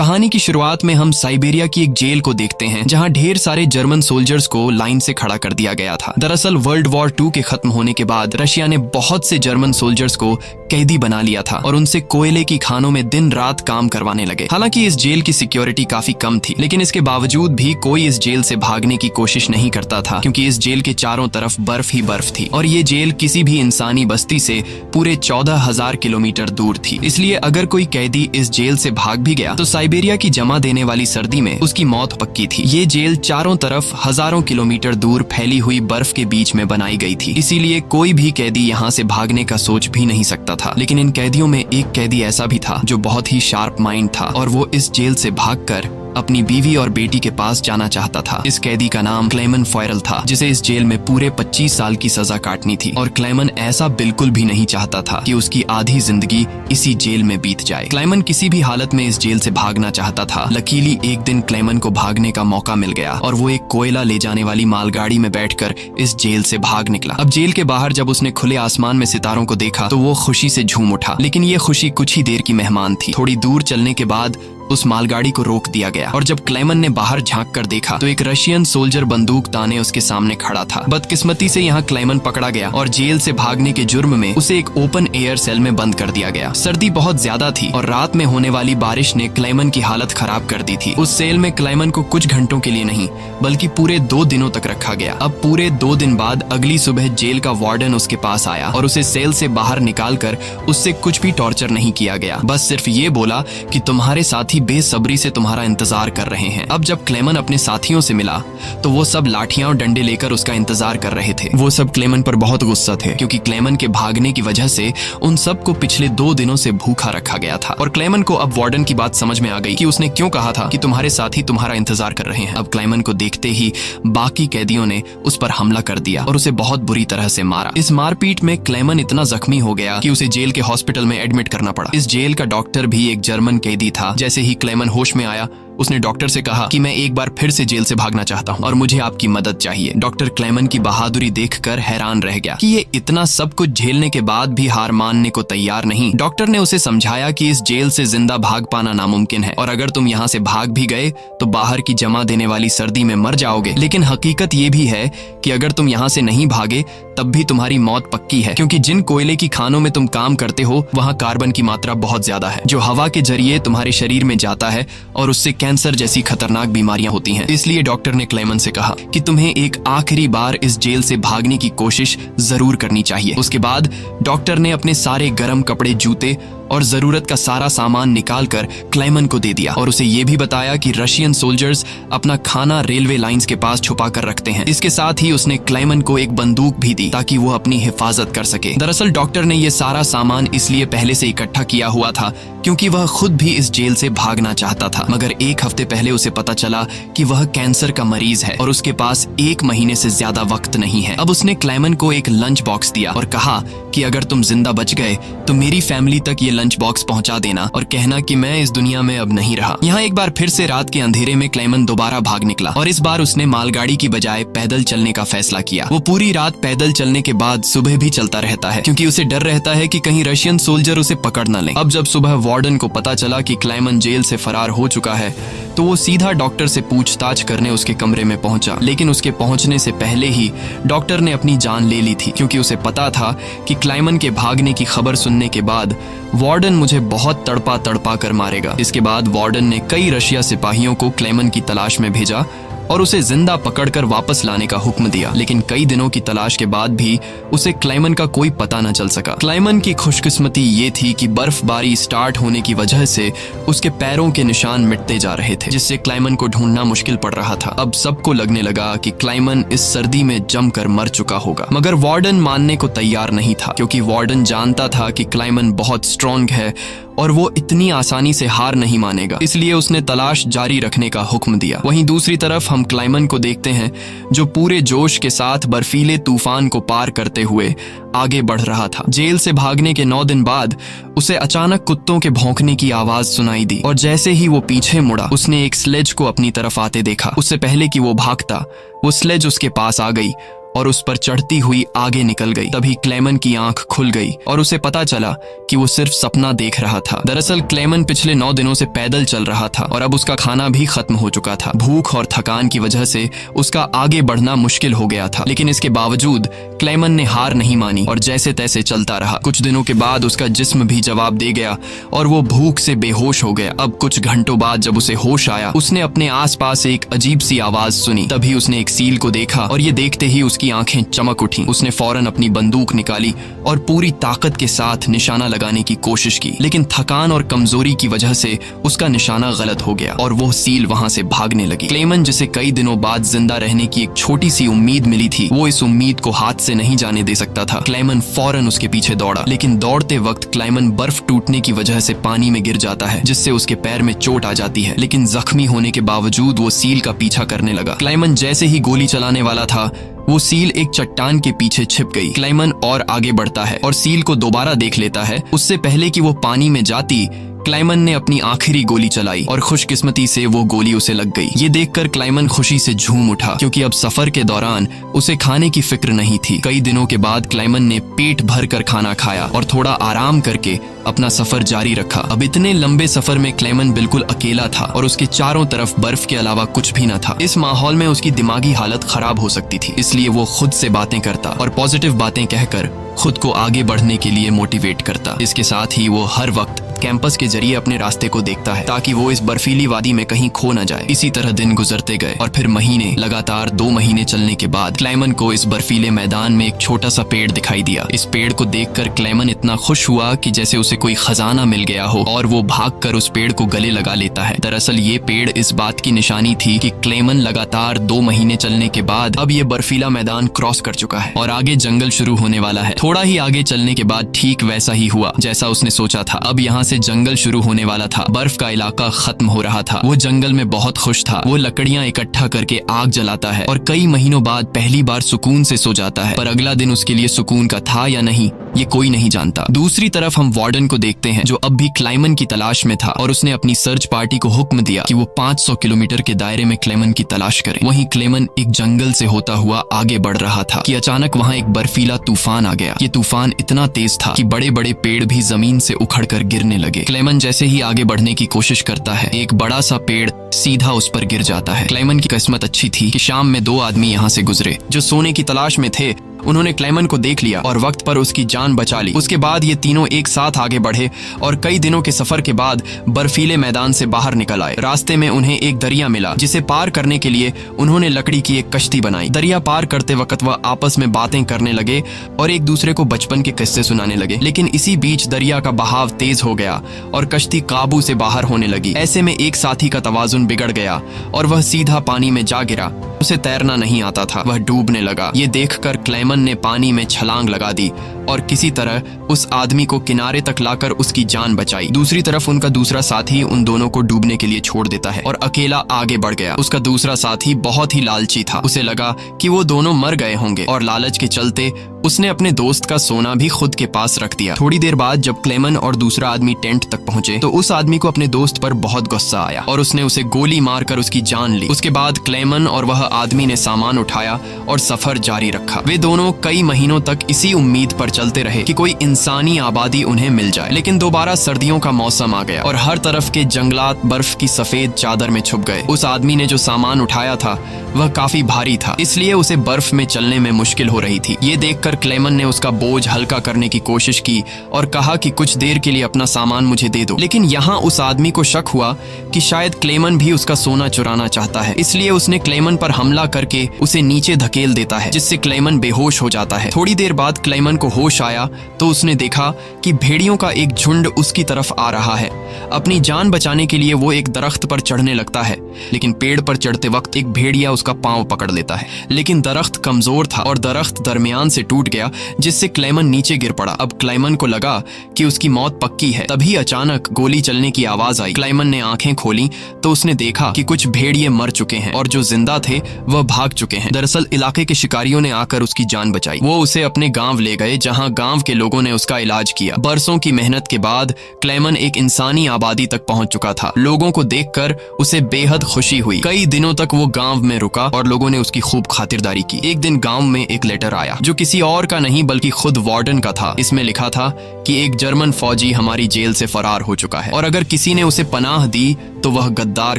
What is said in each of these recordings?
कहानी की शुरुआत में हम साइबेरिया की एक जेल को देखते हैं जहां ढेर सारे जर्मन सोल्जर्स को लाइन से खड़ा कर दिया गया था। दरअसल वर्ल्ड वॉर 2 के खत्म होने के बाद रशिया ने बहुत से जर्मन सोल्जर्स को कैदी बना लिया था और उनसे कोयले की खानों में दिन रात काम करवाने लगे। हालांकि इस जेल की सिक्योरिटी काफी कम थी, लेकिन इसके बावजूद भी कोई इस जेल से भागने की कोशिश नहीं करता था, क्योंकि इस जेल के चारों तरफ बर्फ ही बर्फ थी और ये जेल किसी भी इंसानी बस्ती से पूरे 14,000 किलोमीटर दूर थी। इसलिए अगर कोई कैदी इस जेल से भाग भी गया तो साइबेरिया की जमा देने वाली सर्दी में उसकी मौत पक्की थी। ये जेल चारों तरफ हजारों किलोमीटर दूर फैली हुई बर्फ के बीच में बनाई गई थी, इसीलिए कोई भी कैदी यहाँ से भागने का सोच भी नहीं सकता था। लेकिन इन कैदियों में एक कैदी ऐसा भी था जो बहुत ही शार्प माइंड था और वो इस जेल से भागकर अपनी बीवी और बेटी के पास जाना चाहता था। इस कैदी का नाम क्लेमन फॉयरल था, जिसे इस जेल में पूरे 25 साल की सजा काटनी थी और क्लेमन ऐसा बिल्कुल भी नहीं चाहता था कि उसकी आधी जिंदगी इसी जेल में बीत जाए। क्लेमन किसी भी हालत में इस जेल से भागना चाहता था। लकीली एक दिन क्लेमन को भागने का मौका मिल गया और वो एक कोयला ले जाने वाली मालगाड़ी में बैठकर इस जेल से भाग निकला। अब जेल के बाहर जब उसने खुले आसमान में सितारों को देखा तो वो खुशी से झूम उठा, लेकिन ये खुशी कुछ ही देर की मेहमान थी। थोड़ी दूर चलने के बाद उस मालगाड़ी को रोक दिया गया और जब क्लेमन ने बाहर झांक कर देखा तो एक रशियन सोल्जर बंदूक ताने उसके सामने खड़ा था। बदकिस्मती से यहाँ क्लेमन पकड़ा गया और जेल से भागने के जुर्म में उसे एक ओपन एयर सेल में बंद कर दिया गया। सर्दी बहुत ज्यादा थी और रात में होने वाली बारिश ने क्लेमन की हालत खराब कर दी थी। उस सेल में क्लेमन को कुछ घंटों के लिए नहीं बल्कि पूरे 2 दिनों तक रखा गया। अब पूरे 2 दिन बाद अगली सुबह जेल का वार्डन उसके पास आया और उसे सेल से बाहर निकाल कर उससे कुछ भी टॉर्चर नहीं किया गया। बस सिर्फ ये बोला कि तुम्हारे साथी बेसब्री से तुम्हारा इंतजार कर रहे हैं। अब जब क्लेमन अपने साथियों से मिला तो वो सब लाठियां और डंडे लेकर उसका इंतजार कर रहे थे। वो सब क्लेमन पर बहुत गुस्सा थे, क्योंकि क्लेमन के भागने की वजह से उन सबको पिछले 2 दिनों से भूखा रखा गया था। और क्लेमन को अब वार्डन की बात समझ में आ गई कि उसने क्यों कहा था कि तुम्हारे साथी तुम्हारा इंतजार कर रहे हैं। अब क्लेमन को देखते ही बाकी कैदियों ने उस पर हमला कर दिया और उसे बहुत बुरी तरह से मारा। इस मारपीट में क्लेमन इतना जख्मी हो गया कि उसे जेल के हॉस्पिटल में एडमिट करना पड़ा। इस जेल का डॉक्टर भी एक जर्मन कैदी था। जैसे ही क्लेमन होश में आया उसने डॉक्टर से कहा कि मैं एक बार फिर से जेल से भागना चाहता हूं और मुझे आपकी मदद चाहिए। डॉक्टर क्लेमन की बहादुरी देखकर हैरान रह गया कि ये इतना सब कुछ झेलने के बाद भी हार मानने को तैयार नहीं। डॉक्टर ने उसे समझाया कि इस जेल से जिंदा भाग पाना नामुमकिन है और अगर तुम यहाँ से भाग भी गए तो बाहर की जमा देने वाली सर्दी में मर जाओगे। लेकिन हकीकत ये भी है कि अगर तुम यहाँ से नहीं भागे तब भी तुम्हारी मौत पक्की है, क्योंकि जिन कोयले की खानों में तुम काम करते हो वहाँ कार्बन की मात्रा बहुत ज्यादा है, जो हवा के जरिए तुम्हारे शरीर में जाता है और उससे कैंसर जैसी खतरनाक बीमारियां होती हैं। इसलिए डॉक्टर ने क्लेमन से कहा कि तुम्हें एक आखिरी बार इस जेल से भागने की कोशिश जरूर करनी चाहिए। उसके बाद डॉक्टर ने अपने सारे गर्म कपड़े, जूते और जरूरत का सारा सामान निकालकर क्लेमन को दे दिया और उसे ये भी बताया कि रशियन सोल्जर्स अपना खाना रेलवे लाइंस के पास छुपा कर रखते हैं। इसके साथ ही उसने क्लेमन को एक बंदूक भी दी ताकि वो अपनी हिफाजत कर सके। दरअसल डॉक्टर ने ये सारा सामान इसलिए पहले से इकट्ठा किया हुआ था क्योंकि वह खुद भी इस जेल से भागना चाहता था, मगर 1 हफ्ते पहले उसे पता चला कि वह कैंसर का मरीज है और उसके पास 1 महीने से ज्यादा वक्त नहीं है। अब उसने क्लेमन को एक लंच बॉक्स दिया और कहा कि अगर तुम जिंदा बच गए तो मेरी फैमिली तक ये लंच बॉक्स पहुंचा देना और कहना कि मैं इस दुनिया में अब नहीं रहा। यहाँ एक बार फिर से रात के अंधेरे में क्लेमन दोबारा भाग निकला और इस बार उसने मालगाड़ी की बजाय पैदल चलने का फैसला किया। वो पूरी रात पैदल चलने के बाद सुबह भी चलता रहता है, क्योंकि उसे डर रहता है कि कहीं रशियन सोल्जर उसे पकड़ न लें। अब जब सुबह वार्डन को पता चला कि क्लेमन जेल से फरार हो चुका है तो वो सीधा डॉक्टर से पूछताछ करने उसके कमरे में पहुंचा। लेकिन उसके पहुंचने से पहले ही डॉक्टर ने अपनी जान ले ली थी, क्योंकि उसे पता था कि क्लेमन के भागने की खबर सुनने के बाद वार्डन मुझे बहुत तड़पा तड़पा कर मारेगा। इसके बाद वार्डन ने कई रशिया सिपाहियों को क्लेमन की तलाश में भेजा और उसे जिंदा पकड़कर वापस लाने का हुक्म दिया। लेकिन कई दिनों की तलाश के बाद भी उसे क्लेमन का कोई पता न चल सका। क्लेमन की खुशकिस्मती ये थी कि बर्फबारी स्टार्ट होने की वजह से उसके पैरों के निशान मिटते जा रहे थे, जिससे क्लेमन को ढूंढना मुश्किल पड़ रहा था। अब सबको लगने लगा कि क्लेमन इस सर्दी में जमकर मर चुका होगा, मगर वार्डन मानने को तैयार नहीं था, क्योंकि वार्डन जानता था कि क्लेमन बहुत स्ट्रॉन्ग है और वो इतनी आसानी से हार नहीं मानेगा। इसलिए उसने तलाश जारी रखने का हुक्म दिया। वहीं दूसरी तरफ हम क्लेमन को देखते हैं जो पूरे जोश के साथ बर्फीले तूफान को पार करते हुए आगे बढ़ रहा था। जेल से भागने के 9 दिन बाद उसे अचानक कुत्तों के भौंकने की आवाज सुनाई दी और जैसे ही वो पीछे मुड़ा उसने एक स्लेज को अपनी तरफ आते देखा। उससे पहले कि वो भागता वो स्लेज उसके पास आ गई और उस पर चढ़ती हुई आगे निकल गई। तभी क्लेमन की आंख खुल गई और उसे पता चला कि वो सिर्फ सपना देख रहा था। दरअसल क्लेमन पिछले 9 दिनों से पैदल चल रहा था और अब उसका खाना भी खत्म हो चुका था। भूख और थकान की वजह से उसका आगे बढ़ना मुश्किल हो गया था, लेकिन इसके बावजूद क्लेमन ने हार नहीं मानी और जैसे तैसे चलता रहा। कुछ दिनों के बाद उसका जिस्म भी जवाब दे गया और वो भूख से बेहोश हो गया। अब कुछ घंटों बाद जब उसे होश आया, उसने अपने आसपास एक अजीब सी आवाज सुनी। तभी उसने एक सील को देखा और ये देखते ही उसकी आंखें चमक उठी। उसने फौरन अपनी बंदूक निकाली और पूरी ताकत के साथ निशाना लगाने की कोशिश की, लेकिन थकान और कमजोरी की वजह से उसका निशाना गलत हो गया और वो सील वहां से भागने लगी। क्लेमन, जिसे कई दिनों बाद जिंदा रहने की एक छोटी सी उम्मीद मिली थी, वो इस उम्मीद को हाथ से नहीं जाने दे सकता था। क्लेमन फौरन उसके पीछे दौड़ा, लेकिन दौड़ते वक्त क्लेमन बर्फ टूटने की वजह से पानी में गिर जाता है, जिससे उसके पैर में चोट आ जाती है। लेकिन जख्मी होने के बावजूद वो सील का पीछा करने लगा। क्लेमन जैसे ही गोली चलाने वाला था, वो सील एक चट्टान के पीछे छिप गई। क्लेमन और आगे बढ़ता है और सील को दोबारा देख लेता है। उससे पहले कि वो पानी में जाती, क्लेमन ने अपनी आखिरी गोली चलाई और खुशकिस्मती से वो गोली उसे लग गई। ये देखकर क्लेमन खुशी से झूम उठा, क्योंकि अब सफर के दौरान उसे खाने की फिक्र नहीं थी। कई दिनों के बाद क्लेमन ने पेट भर कर खाना खाया और थोड़ा आराम करके अपना सफर जारी रखा। अब इतने लंबे सफर में क्लेमन बिल्कुल अकेला था और उसके चारों तरफ बर्फ के अलावा कुछ भी न था। इस माहौल में उसकी दिमागी हालत खराब हो सकती थी, इसलिए वो खुद से बातें करता और पॉजिटिव बातें कहकर खुद को आगे बढ़ने के लिए मोटिवेट करता। इसके साथ ही वो हर वक्त कैंपस के जरिए अपने रास्ते को देखता है, ताकि वो इस बर्फीली वादी में कहीं खो न जाए। इसी तरह दिन गुजरते गए और फिर महीने, लगातार 2 महीने चलने के बाद क्लेमन को इस बर्फीले मैदान में एक छोटा सा पेड़ दिखाई दिया। इस पेड़ को देखकर क्लेमन इतना खुश हुआ कि जैसे उसे कोई खजाना मिल गया हो और वो भागकर उस पेड़ को गले लगा लेता है। दरअसल ये पेड़ इस बात की निशानी थी कि क्लेमन लगातार 2 महीने चलने के बाद अब ये बर्फीला मैदान क्रॉस कर चुका है और आगे जंगल शुरू होने वाला है। थोड़ा ही आगे चलने के बाद ठीक वैसा ही हुआ जैसा उसने सोचा था। अब यहाँ से जंगल शुरू होने वाला था। बर्फ का इलाका खत्म हो रहा था। वो जंगल में बहुत खुश था। वो लकड़ियां इकट्ठा करके आग जलाता है और कई महीनों बाद पहली बार सुकून से सो जाता है। पर अगला दिन उसके लिए सुकून का था या नहीं, ये कोई नहीं जानता। दूसरी तरफ हम वार्डन को देखते हैं, जो अब भी क्लेमन की तलाश में था और उसने अपनी सर्च पार्टी को हुक्म दिया कि वो 500 किलोमीटर के दायरे में क्लेमन की तलाश करें। वहीं क्लेमन एक जंगल से होता हुआ आगे बढ़ रहा था कि अचानक वहां एक बर्फीला तूफान आ गया। ये तूफान इतना तेज था कि बड़े बड़े पेड़ भी जमीन से उखड़कर गिरने लगे। क्लेमन जैसे ही आगे बढ़ने की कोशिश करता है, एक बड़ा सा पेड़ सीधा उस पर गिर जाता है। क्लेमन की किस्मत अच्छी थी कि शाम में 2 आदमी यहाँ से गुजरे जो सोने की तलाश में थे। उन्होंने क्लेमन को देख लिया और वक्त पर उसकी जान बचा ली। उसके बाद ये तीनों एक साथ आगे बढ़े और कई दिनों के सफर के बाद बर्फीले मैदान से बाहर निकल आए। रास्ते में उन्हें एक दरिया मिला, जिसे पार करने के लिए उन्होंने लकड़ी की एक कश्ती बनाई। दरिया पार करते वक्त वह आपस में बातें करने लगे और एक दूसरे को बचपन के किस्से सुनाने लगे। लेकिन इसी बीच दरिया का बहाव तेज हो गया और कश्ती काबू से बाहर होने लगी। ऐसे में एक साथी का तवाजुन बिगड़ गया और वह सीधा पानी में जा गिरा। उसे तैरना नहीं आता था, वह डूबने लगा। ये देखकर क्लेमन ने पानी में छलांग लगा दी और किसी तरह उस आदमी को किनारे तक लाकर उसकी जान बचाई। दूसरी तरफ उनका दूसरा साथी उन दोनों को डूबने के लिए छोड़ देता है और अकेला आगे बढ़ गया। उसका दूसरा साथी बहुत ही लालची था। उसे लगा कि वो दोनों मर गए होंगे और लालच के चलते उसने अपने दोस्त का सोना भी खुद के पास रख दिया। थोड़ी देर बाद जब क्लेमन और दूसरा आदमी टेंट तक पहुंचे तो उस आदमी को अपने दोस्त पर बहुत गुस्सा आया और उसने उसे गोली मारकर उसकी जान ली। उसके बाद क्लेमन और वह आदमी ने सामान उठाया और सफर जारी रखा। वे दोनों कई महीनों तक इसी उम्मीद पर चलते रहे कि कोई इंसानी आबादी उन्हें मिल जाए। लेकिन दोबारा सर्दियों का मौसम आ गया और हर तरफ के जंगलात बर्फ की सफेद चादर में छुप गए। उस आदमी ने जो सामान उठाया था वह काफी भारी था, इसलिए उसे बर्फ में चलने में मुश्किल हो रही थी। ये देखकर क्लेमन ने उसका बोझ हल्का करने की कोशिश की और कहा कि कुछ देर के लिए अपना सामान मुझे दे दो। लेकिन यहाँ उस आदमी को शक हुआ कि शायद क्लेमन भी उसका सोना चुराना चाहता है, इसलिए उसने क्लेमन पर हमला करके उसे नीचे धकेल देता है, जिससे क्लेमन बेहोश हो जाता है। थोड़ी देर बाद क्लेमन को होश आया तो उसने देखा कि भेड़ियों का एक झुंड उसकी तरफ आ रहा है। अपनी जान बचाने के लिए वो एक दरख्त पर चढ़ने लगता है, लेकिन पेड़ पर चढ़ते वक्त एक भेड़िया उसका पांव पकड़ लेता है। लेकिन दरख्त कमजोर था और दरख्त दरमियान से टूट टूट गया जिससे क्लेमन नीचे गिर पड़ा। अब क्लेमन को लगा कि उसकी मौत पक्की है। तभी अचानक गोली चलने की आवाज आई। क्लेमन ने आंखें खोली तो उसने देखा कि कुछ भेड़िए मर चुके हैं और जो जिंदा थे वह भाग चुके हैं। दरअसल इलाके के शिकारियों ने आकर उसकी जान बचाई। वो उसे अपने गांव ले गए जहां गांव के लोगों ने उसका इलाज किया। बरसों की मेहनत के बाद क्लेमन एक इंसानी आबादी तक पहुंच चुका था। लोगों को देखकर उसे बेहद खुशी हुई। कई दिनों तक वो गांव में रुका और लोगों ने उसकी खूब खातिरदारी की। एक दिन गांव में एक लेटर आया जो किसी और का नहीं बल्कि खुद वार्डन का था। इसमें लिखा था कि एक जर्मन फौजी हमारी जेल से फरार हो चुका है और अगर किसी ने उसे पनाह दी तो वह गद्दार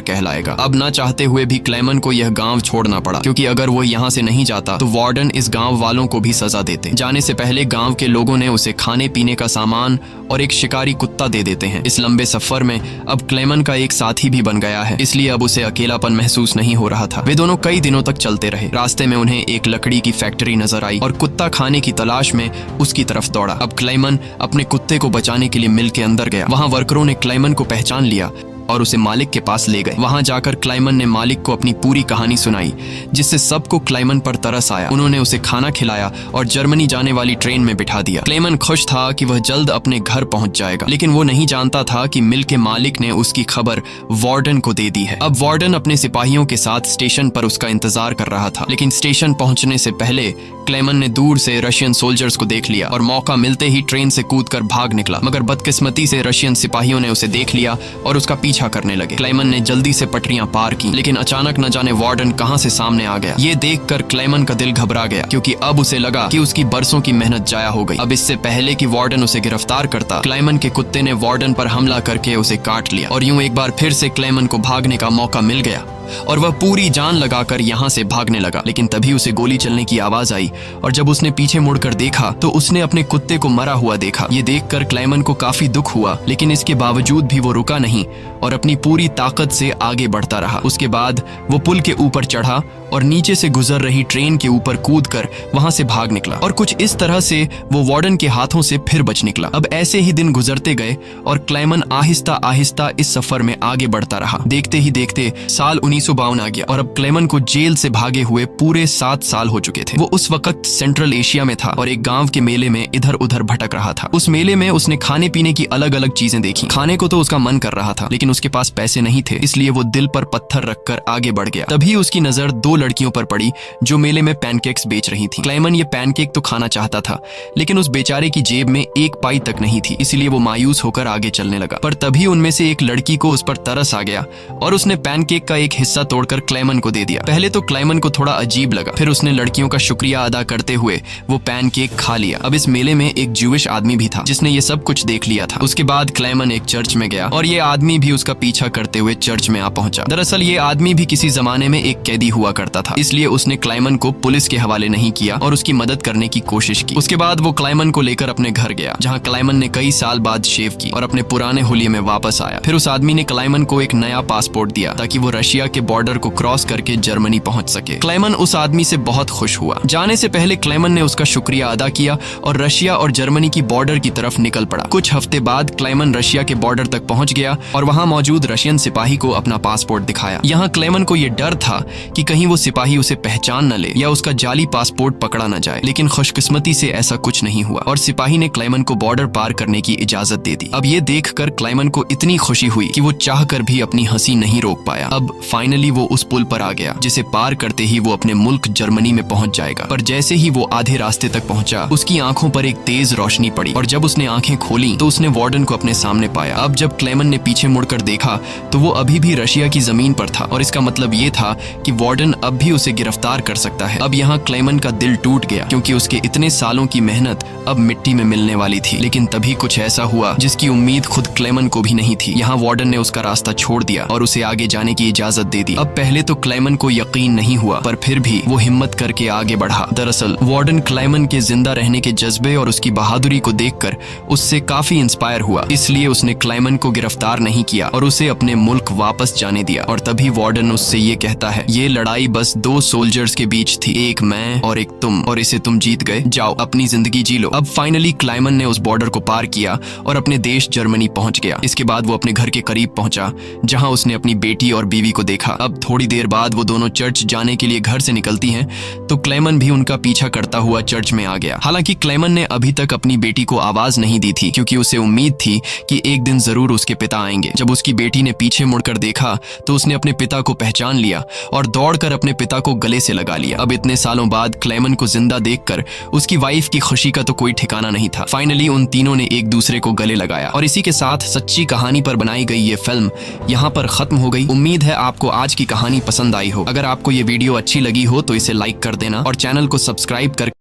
कहलाएगा। अब ना चाहते हुए भी क्लेमन को यह गांव छोड़ना पड़ा, क्योंकि अगर वो यहाँ से नहीं जाता तो वार्डन इस गांव वालों को भी सजा देते। जाने से पहले गांव के लोगों ने उसे खाने पीने का सामान और एक शिकारी कुत्ता दे देते हैं। इस लंबे सफर में अब क्लेमन का एक साथी भी बन गया है, इसलिए अब उसे अकेलापन महसूस नहीं हो रहा था। वे दोनों कई दिनों तक चलते रहे। रास्ते में उन्हें एक लकड़ी की फैक्ट्री नजर आई और कुत्ता खाने की तलाश में उसकी तरफ दौड़ा। अब क्लेमन अपने कुत्ते को बचाने के लिए मिल के अंदर गया। वहां वर्करों ने क्लेमन को पहचान लिया और उसे मालिक के पास ले गए। वहां जाकर क्लेमन ने मालिक को अपनी पूरी कहानी सुनाई, जिससे सबको क्लेमन पर तरस आया। उन्होंने उसे खाना खिलाया और जर्मनी जाने वाली ट्रेन में बिठा दिया। क्लेमन खुश था कि वह जल्द अपने घर पहुंच जाएगा, लेकिन वो नहीं जानता था कि मिल के मालिक ने उसकी खबर वार्डन को दे दी है। अब वार्डन अपने सिपाहियों के साथ स्टेशन पर उसका इंतजार कर रहा था, लेकिन स्टेशन पहुंचने से पहले क्लेमन ने दूर से रशियन सोल्जर्स को देख लिया और मौका मिलते ही ट्रेन से कूदकर भाग निकला। मगर बदकिस्मती से रशियन सिपाहियों ने उसे देख लिया और उसका पीछा करने लगे। क्लेमन ने जल्दी से पटरियां पार की, लेकिन अचानक न जाने वार्डन कहां से सामने आ गया। ये देखकर क्लेमन का दिल घबरा गया, क्योंकि अब उसे लगा कि उसकी बरसों की मेहनत जाया हो गई। अब इससे पहले कि वार्डन उसे गिरफ्तार करता, क्लेमन के कुत्ते ने वार्डन पर हमला करके उसे काट लिया और यूं एक बार फिर से क्लेमन को भागने का मौका मिल गया और वह पूरी जान लगाकर यहाँ से भागने लगा। लेकिन तभी उसे गोली चलने की आवाज आई और जब उसने पीछे मुड़कर देखा तो उसने अपने कुत्ते को मरा हुआ देखा। ये देखकर क्लेमन को काफी दुख हुआ, लेकिन इसके बावजूद भी वो रुका नहीं और अपनी पूरी ताकत से आगे बढ़ता रहा। उसके बाद वो पुल के ऊपर चढ़ा और नीचे से गुजर रही ट्रेन के ऊपर कूदकर वहां से भाग निकला और कुछ इस तरह से वो वार्डन के हाथों से फिर बच निकला। अब ऐसे ही दिन गुजरते गए और क्लेमन आहिस्ता आहिस्ता इस सफर में आगे बढ़ता रहा। देखते ही देखते साल 1952 आ गया और अब क्लेमन को जेल से भागे हुए पूरे 7 साल हो चुके थे। वो उस वक्त सेंट्रल एशिया में था और एक गांव के मेले में इधर उधर भटक रहा था। उस मेले में उसने खाने पीने की अलग अलग चीजें देखी। खाने को तो उसका मन कर रहा था, लेकिन उसके पास पैसे नहीं थे, इसलिए वो दिल पर पत्थर रखकर आगे बढ़ गया। तभी उसकी नजर 2 लड़कियों पर पड़ी जो मेले में पैनकेक्स बेच रही थी। क्लेमन ये पैनकेक तो खाना चाहता था, लेकिन उस बेचारे की जेब में 1 पाई तक नहीं थी, इसलिए वो मायूस होकर आगे चलने लगा। पर तभी उनमें से एक लड़की को उस पर तरस आ गया और उसने पैनकेक का एक हिस्सा तोड़कर क्लेमन को दे दिया। पहले तो क्लेमन को थोड़ा अजीब लगा, फिर उसने लड़कियों का शुक्रिया अदा करते हुए वो पैनकेक खा लिया। अब इस मेले में एक ज्यूइश आदमी भी था जिसने ये सब कुछ देख लिया था। उसके बाद क्लेमन एक चर्च में गया और ये आदमी भी उसका पीछा करते हुए चर्च में आ पहुंचा। दरअसल ये आदमी भी किसी जमाने में एक कैदी हुआ करता था, इसलिए उसने क्लेमन को पुलिस के हवाले नहीं किया और उसकी मदद करने की कोशिश की। उसके बाद वो क्लेमन को लेकर अपने घर गया, जहाँ क्लेमन ने कई साल बाद शेव की और अपने पुराने हुलिये में वापस आया। फिर उस आदमी ने क्लेमन को एक नया पासपोर्ट दिया ताकि वो रशिया के बॉर्डर को क्रॉस करके जर्मनी पहुंच सके। क्लेमन उस आदमी से बहुत खुश हुआ। जाने से पहले क्लेमन ने उसका शुक्रिया अदा किया और रशिया और जर्मनी की बॉर्डर की तरफ निकल पड़ा। कुछ हफ्ते बाद क्लेमन रशिया के बॉर्डर तक पहुंच गया और वहां मौजूद रशियन सिपाही को अपना पासपोर्ट दिखाया। यहाँ क्लेमन को यह डर था कि कहीं वो सिपाही उसे पहचान न ले या उसका जाली पासपोर्ट पकड़ा न जाए, लेकिन खुशकिस्मती से ऐसा कुछ नहीं हुआ और सिपाही ने क्लेमन को बॉर्डर पार करने की इजाजत दे दी। अब ये देखकर क्लेमन को इतनी खुशी हुई कि वो चाहकर भी अपनी हंसी नहीं रोक पाया। अब फाइनली वो उस पुल पर आ गया, जिसे पार करते ही वो अपने मुल्क जर्मनी में पहुंच जाएगा। पर जैसे ही वो आधे रास्ते तक पहुंचा, उसकी आंखों पर एक तेज रोशनी पड़ी और जब उसने आंखें खोली तो उसने वार्डन को अपने सामने पाया। अब जब क्लेमन ने पीछे मुड़कर देखा तो वो अभी भी रशिया की जमीन पर था और इसका मतलब ये था कि वार्डन अब भी उसे गिरफ्तार कर सकता है। अब यहाँ क्लेमन का दिल टूट गया, क्योंकि उसके इतने सालों की मेहनत अब मिट्टी में मिलने वाली थी। लेकिन तभी कुछ ऐसा हुआ जिसकी उम्मीद खुद क्लेमन को भी नहीं थी। यहाँ वार्डन ने उसका रास्ता छोड़ दिया और उसे आगे जाने की इजाजत दे दी। अब पहले तो क्लेमन को यकीन नहीं हुआ, पर फिर भी वो हिम्मत करके आगे बढ़ा। दरअसल वार्डन क्लेमन के जिंदा रहने के जज्बे और उसकी बहादुरी को देखकर उससे काफी इंस्पायर हुआ, इसलिए उसने क्लेमन को गिरफ्तार नहीं किया और उसे अपने मुल्क वापस जाने दिया। और तभी वार्डन उससे ये कहता है, ये लड़ाई बस दो सोल्जर्स के बीच थी, एक मैं और एक तुम, और इसे तुम जीत गए। जाओ अपनी जिंदगी जी लो। अब फाइनली क्लाइमन ने उस बॉर्डर को पार किया और अपने देश जर्मनी पहुंच गया। इसके बाद वो अपने घर के करीब पहुंचा जहां उसने अपनी बेटी और बीवी को देखा। अब थोड़ी देर बाद वो दोनों चर्च जाने के लिए घर से निकलती हैं तो क्लेमन भी उनका पीछा करता हुआ चर्च में आ गया। हालांकि क्लेमन ने अभी तक अपनी बेटी को आवाज नहीं दी थी क्योंकि उसे उम्मीद थी कि एक दिन जरूर उसके पिता आएंगे। जब उसकी बेटी ने पीछे मुड़कर देखा तो उसने अपने पिता को पहचान लिया और दौड़कर अपने पिता को गले से लगा लिया। अब इतने सालों बाद क्लेमन को जिंदा देखकर उसकी वाइफ की खुशी का तो कोई ठिकाना नहीं था। फाइनली उन तीनों ने एक दूसरे को गले लगाया और इसी के साथ सच्ची कहानी पर बनाई गई ये फिल्म यहाँ पर खत्म हो गई। उम्मीद है आपको आज की कहानी पसंद आई हो। अगर आपको ये वीडियो अच्छी लगी हो तो इसे लाइक कर देना और चैनल को सब्सक्राइब कर